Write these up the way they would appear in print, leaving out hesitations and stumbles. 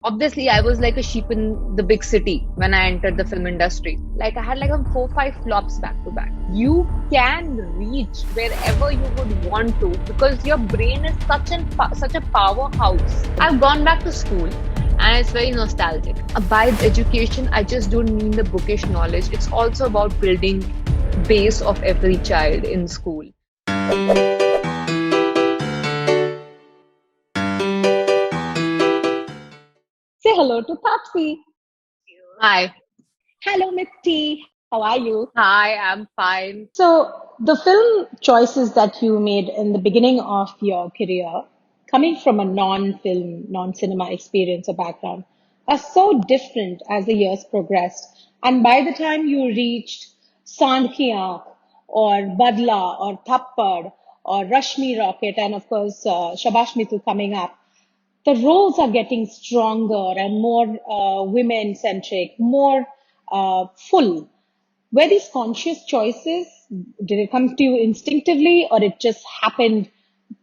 Obviously, I was like a sheep in the big city when I entered the film industry. Like, I had like 4 5 flops back to back. You can reach wherever you would want to because your brain is such a powerhouse. I've gone back to school and it's very nostalgic. By education, I just don't mean the bookish knowledge. It's also about building base of every child in school. Say hello to Taapsee. Hi. Hello, Miss T. How are you? Hi, I'm fine. So, the film choices that you made in the beginning of your career, coming from a non-film, non-cinema experience or background, are so different as the years progressed. And by the time you reached Sand Ki Aankh or Badla or Thappad or Rashmi Rocket and of course Shabash Mitu coming up, the roles are getting stronger and more women centric, more full. Were these conscious choices? Did it come to you instinctively, or it just happened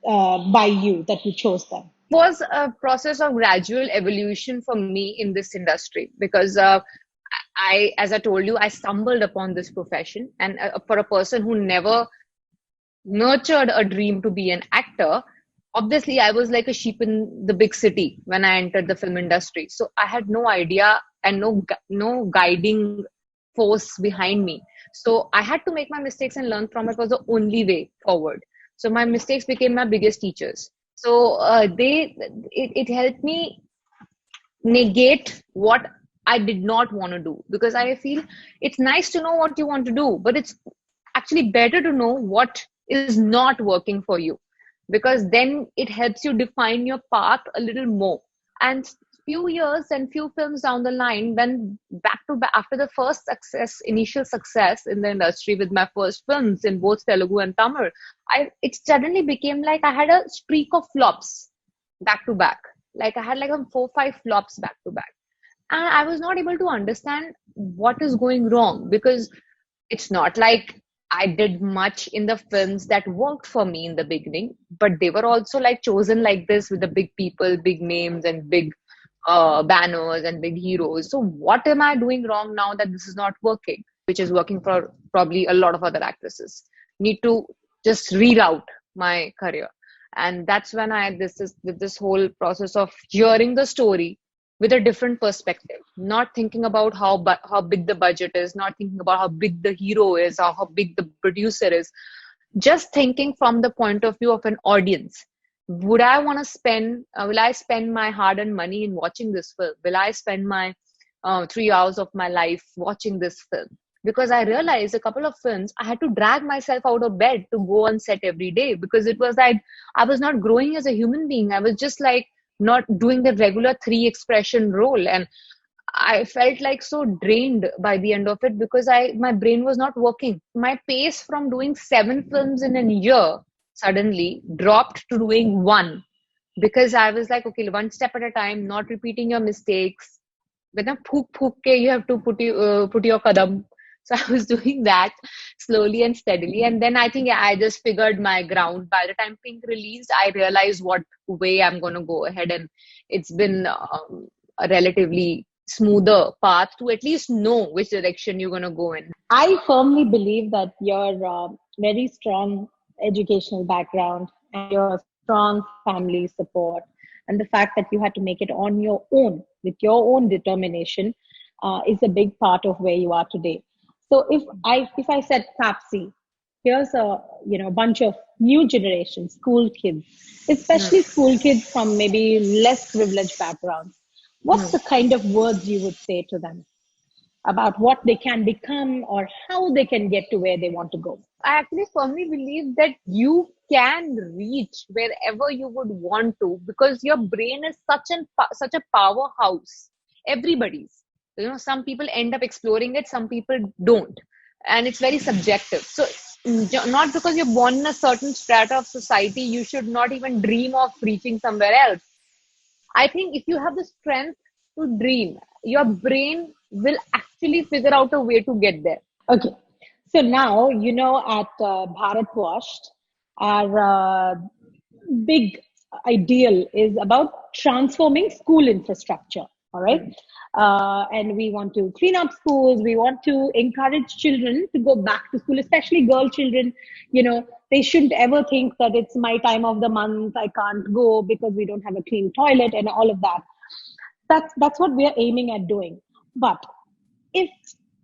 by you that you chose them? Was a process of gradual evolution for me in this industry because as I told you, I stumbled upon this profession, and for a person who never nurtured a dream to be an actor, obviously I was like a sheep in the big city when I entered the film industry. So I had no idea and no guiding force behind me. So I had to make my mistakes and learn from it was the only way forward. So my mistakes became my biggest teachers. So it helped me negate what I did not want to do because I feel it's nice to know what you want to do, but it's actually better to know what is not working for you because then it helps you define your path a little more. And few years and few films down the line, when back to back after the first success, initial success in the industry with my first films in both Telugu and Tamil, it suddenly became like I had a streak of flops back to back. Like I had like 4 5 flops back to back. And I was not able to understand what is going wrong because it's not like I did much in the films that worked for me in the beginning, but they were also like chosen like this with the big people, big names, and big banners and big heroes. So, what am I doing wrong now that this is not working, which is working for probably a lot of other actresses? Need to just reroute my career. And that's when I this is with this whole process of hearing the story with a different perspective, not thinking about how big the budget is, not thinking about how big the hero is or how big the producer is, just thinking from the point of view of an audience. Would I want to spend, will I spend my hard earned money in watching this film? Will I spend my 3 hours of my life watching this film? Because I realized a couple of films, I had to drag myself out of bed to go on set every day because it was like I was not growing as a human being. I was just like not doing the regular three expression role. And I felt like so drained by the end of it because my brain was not working. My pace from doing 7 films in a year suddenly dropped to doing one because I was like, okay, one step at a time, not repeating your mistakes. When a pook pook ke, you have to put your kadam. So I was doing that slowly and steadily, and then I think I just figured my ground. By the time Pink released, I realized what way I'm going to go ahead, and it's been a relatively smoother path to at least know which direction you're going to go in. I firmly believe that your very strong educational background and your strong family support and the fact that you had to make it on your own with your own determination is a big part of where you are today. So if I said Tapsi, here's a bunch of new generation school kids, especially Hmm. school kids from maybe less privileged backgrounds. What's Hmm. the kind of words you would say to them about what they can become or how they can get to where they want to go? I actually firmly believe that you can reach wherever you would want to because your brain is such a powerhouse. Everybody's. Some people end up exploring it, some people don't, and it's very subjective. So, not because you're born in a certain strata of society, you should not even dream of reaching somewhere else. I think if you have the strength to dream, your brain will actually figure out a way to get there. Okay. So now, at Bharat Washed, our big ideal is about transforming school infrastructure. All right. And we want to clean up schools. We want to encourage children to go back to school, especially girl children. They shouldn't ever think that it's my time of the month. I can't go because we don't have a clean toilet and all of that. That's what we are aiming at doing. But if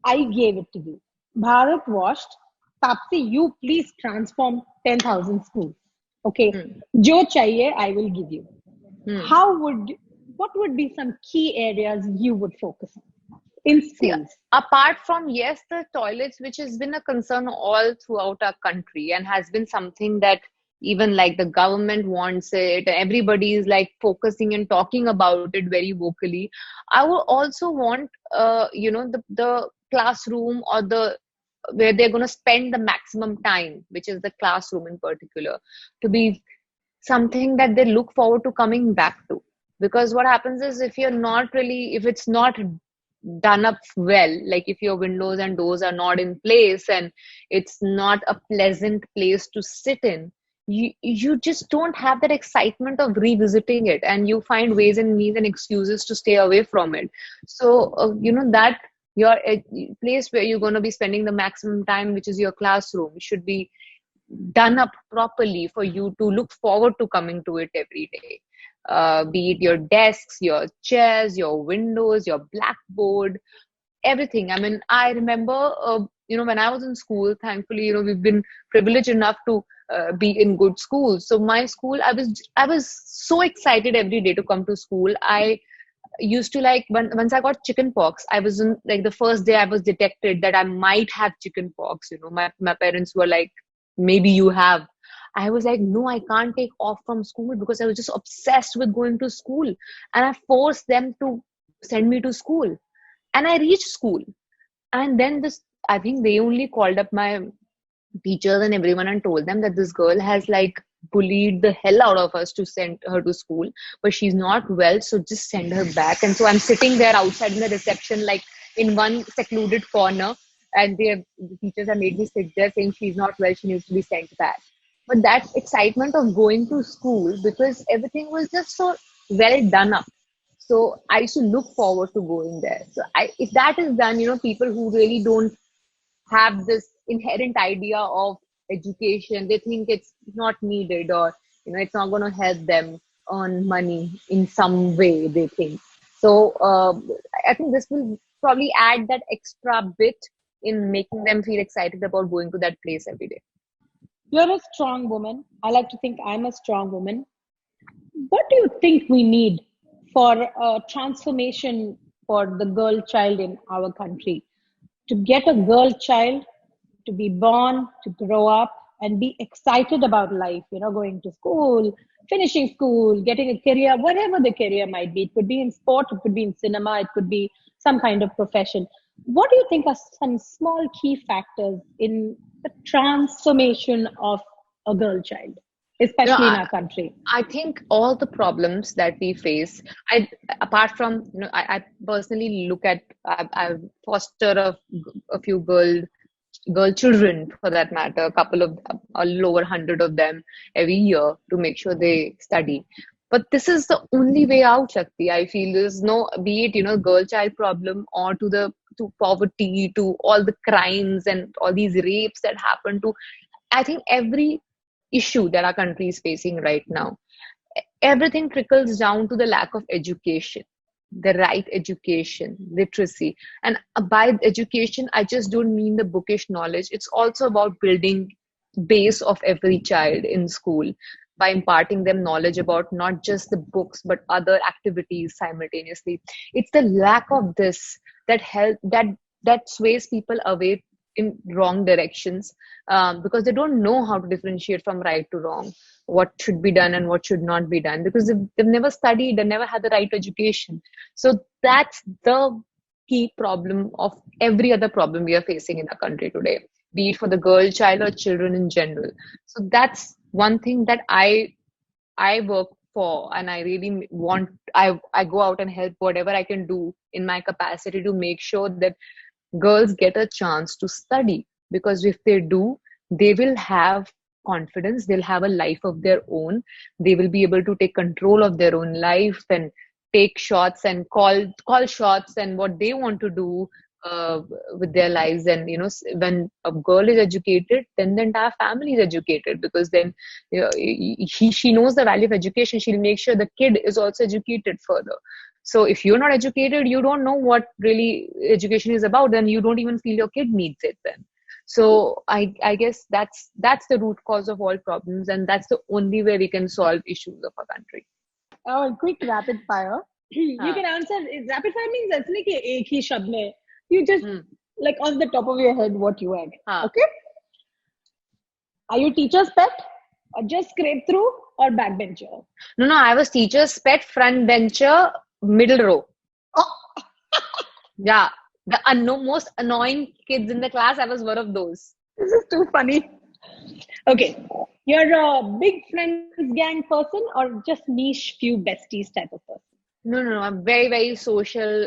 I gave it to you, Bharat washed, Taapsee, you please transform 10,000 schools. Okay, jo chahiye, I will give you. What would be some key areas you would focus on in See, schools? apart from, yes, the toilets, which has been a concern all throughout our country and has been something that even like the government wants it, everybody is like focusing and talking about it very vocally. I would also want, the classroom or the where they're going to spend the maximum time, which is the classroom in particular, to be something that they look forward to coming back to. Because what happens is, if it's not done up well, like if your windows and doors are not in place and it's not a pleasant place to sit in, you just don't have that excitement of revisiting it, and you find ways and means and excuses to stay away from it. So that your place where you're going to be spending the maximum time, which is your classroom, should be done up properly for you to look forward to coming to it every day. Be it your desks, your chairs, your windows, your blackboard, everything. I mean, I remember, when I was in school, thankfully, we've been privileged enough to be in good schools. So my school, I was so excited every day to come to school. I used to like once I got chicken pox, I was in like the first day I was detected that I might have chicken pox. My parents were like, maybe you have. I was like, no, I can't take off from school because I was just obsessed with going to school. And I forced them to send me to school. And I reached school. And then I think they only called up my teachers and everyone and told them that this girl has like bullied the hell out of us to send her to school, but she's not well, so just send her back. And so I'm sitting there outside in the reception, like in one secluded corner, and the teachers have made me sit there saying she's not well, she needs to be sent back. But that excitement of going to school, because everything was just so well done up, so I used to look forward to going there. So if that is done, people who really don't have this inherent idea of education, they think it's not needed, or it's not going to help them earn money in some way, they think. So I think this will probably add that extra bit in making them feel excited about going to that place every day. You're a strong woman. I like to think I'm a strong woman. What do you think we need for a transformation for the girl child in our country? To get a girl child to be born, to grow up and be excited about life, going to school, finishing school, getting a career, whatever the career might be. It could be in sport, it could be in cinema, it could be some kind of profession. What do you think are some small key factors in the transformation of a girl child, especially in our country? I think all the problems that we face, apart from, I personally look at, I foster a few girl children, for that matter, a little over 100 of them every year to make sure they study. But this is the only way out, Shakti. I feel there's no, be it, girl child problem, or to poverty, to all the crimes and all these rapes that happen to, I think every issue that our country is facing right now, everything trickles down to the lack of education, the right education, literacy. And by education, I just don't mean the bookish knowledge. It's also about building base of every child in school by imparting them knowledge about not just the books but other activities simultaneously. It's the lack of this that sways people away in wrong directions, because they don't know how to differentiate from right to wrong, what should be done and what should not be done, because they've never studied, they never had the right education. So that's the key problem of every other problem we are facing in our country today, be it for the girl child or children in general. So that's one thing that I work for, and I really want, I go out and help whatever I can do in my capacity to make sure that girls get a chance to study, because if they do, they will have confidence. They'll have a life of their own. They will be able to take control of their own life and take shots and call shots and what they want to do with their lives. And when a girl is educated, then the entire family is educated, because then she knows the value of education. She'll make sure the kid is also educated further. So if you're not educated, you don't know what really education is about, then you don't even feel your kid needs it then. So I guess that's the root cause of all problems, and that's the only way we can solve issues of our country. Oh, quick rapid fire. You can answer. Rapid fire means that's like एक ही शब्द में. You just like on the top of your head what you had. Okay. Are you teacher's pet, or just scrape through, or backbencher? No, I was teacher's pet, front bencher, middle row. Oh. Yeah, the most annoying kids in the class. I was one of those. This is too funny. Okay, you're a big friends gang person, or just niche few besties type of person? No, I'm very, very social,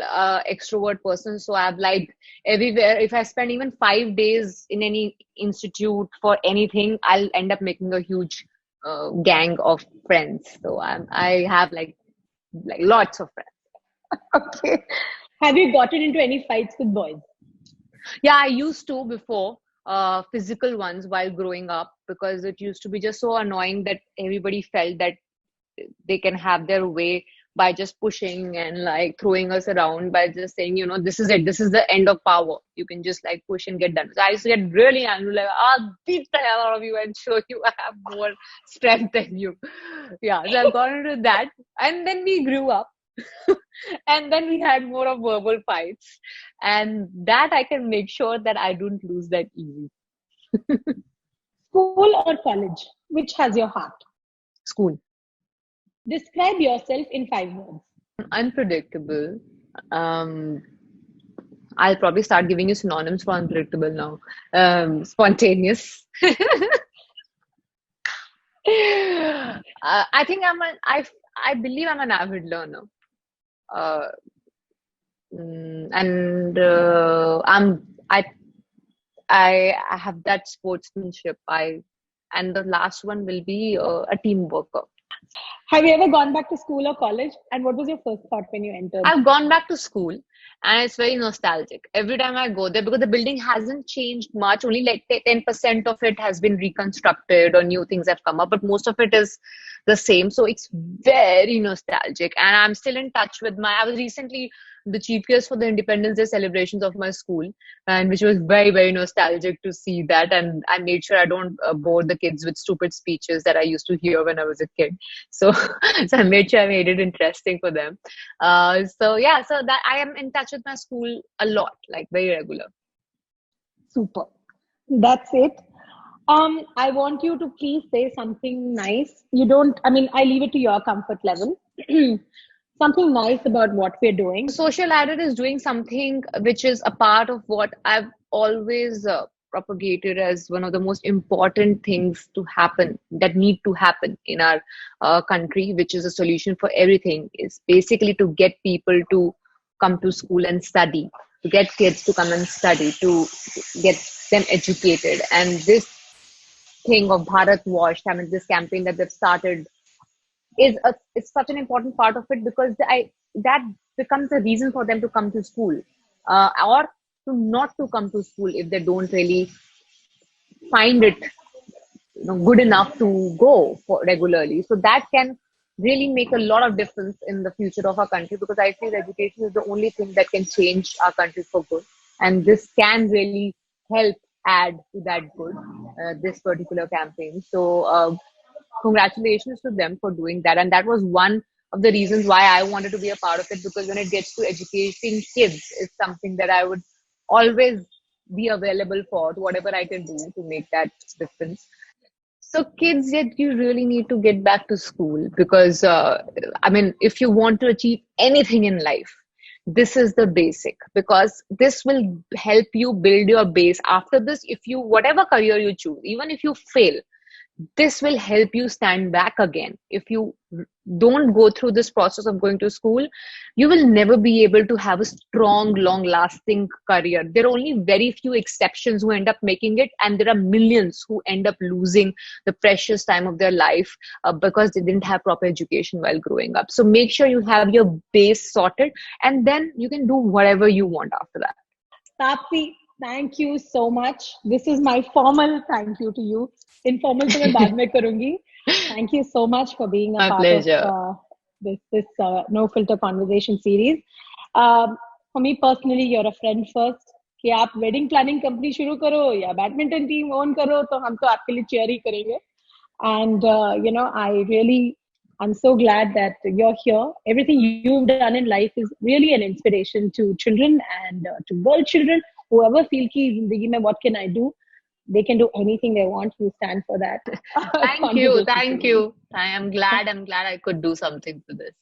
extrovert person. So I'm like everywhere. If I spend even 5 days in any institute for anything, I'll end up making a huge gang of friends. So I have like lots of friends. Okay. Have you gotten into any fights with boys? Yeah, I used to before, physical ones while growing up, because it used to be just so annoying that everybody felt that they can have their way by just pushing and like throwing us around, by just saying, this is it, this is the end of power. You can just like push and get done. So I used to get really angry, like, I'll beat the hell out of you and show you I have more strength than you. Yeah, so I've gone into that. And then we grew up. And then we had more of verbal fights. And that I can make sure that I don't lose that easy. School or college? Which has your heart? School. Describe yourself in 5 words. Unpredictable. I'll probably start giving you synonyms for unpredictable now. Spontaneous. I think I believe I'm an avid learner. I have that sportsmanship. And the last one will be a team worker. Have you ever gone back to school or college? And what was your first thought when you entered? I've gone back to school, and it's very nostalgic. Every time I go there, because the building hasn't changed much, only like 10% of it has been reconstructed or new things have come up, but most of it is the same. So it's very nostalgic. And I'm still in touch with I was recently the chief guest for the Independence Day celebrations of my school, and which was very, very nostalgic to see that. And I made sure I don't bore the kids with stupid speeches that I used to hear when I was a kid. So, so I made sure I made it interesting for them. So that I am in touch with my school a lot, like very regular. Super. That's it. I want you to please say something nice. I leave it to your comfort level. Something nice about what we're doing. SocioLadder is doing something which is a part of what I've always propagated as one of the most important things to happen, that need to happen in our country, which is a solution for everything, is basically to get people to come to school and study, to get kids to come and study, to get them educated. And this thing of Bharat Washed, this campaign that they've started, it's such an important part of it, because that becomes a reason for them to come to school, or to not to come to school if they don't really find it good enough to go for regularly. So that can really make a lot of difference in the future of our country, because I feel education is the only thing that can change our country for good, and this can really help add to that good, this particular campaign. So congratulations to them for doing that. And that was one of the reasons why I wanted to be a part of it, because when it gets to educating kids, it's something that I would always be available for, whatever I can do to make that difference. So kids, you really need to get back to school, because if you want to achieve anything in life, this is the basic, because this will help you build your base. After this, whatever career you choose, even if you fail, this will help you stand back again. If you don't go through this process of going to school, you will never be able to have a strong, long lasting career. There are only very few exceptions who end up making it, and there are millions who end up losing the precious time of their life because they didn't have proper education while growing up. So make sure you have your base sorted, and then you can do whatever you want after that. Taapsee, thank you so much. This is my formal thank you to you. Informal to मैं बाद में करूँगी. Thank you so much for being a My part of pleasure. this No Filter conversation series. For me personally, you're a friend first. कि आप wedding planning company शुरू करो या badminton team own करो तो हम तो आपके लिए cheer ही करेंगे. And I'm so glad that you're here. Everything you've done in life is really an inspiration to children and to world children. Whoever feel ki zindagi mein what can I do, they can do anything they want. You stand for that. Thank you. Thank you. I'm glad I could do something for this.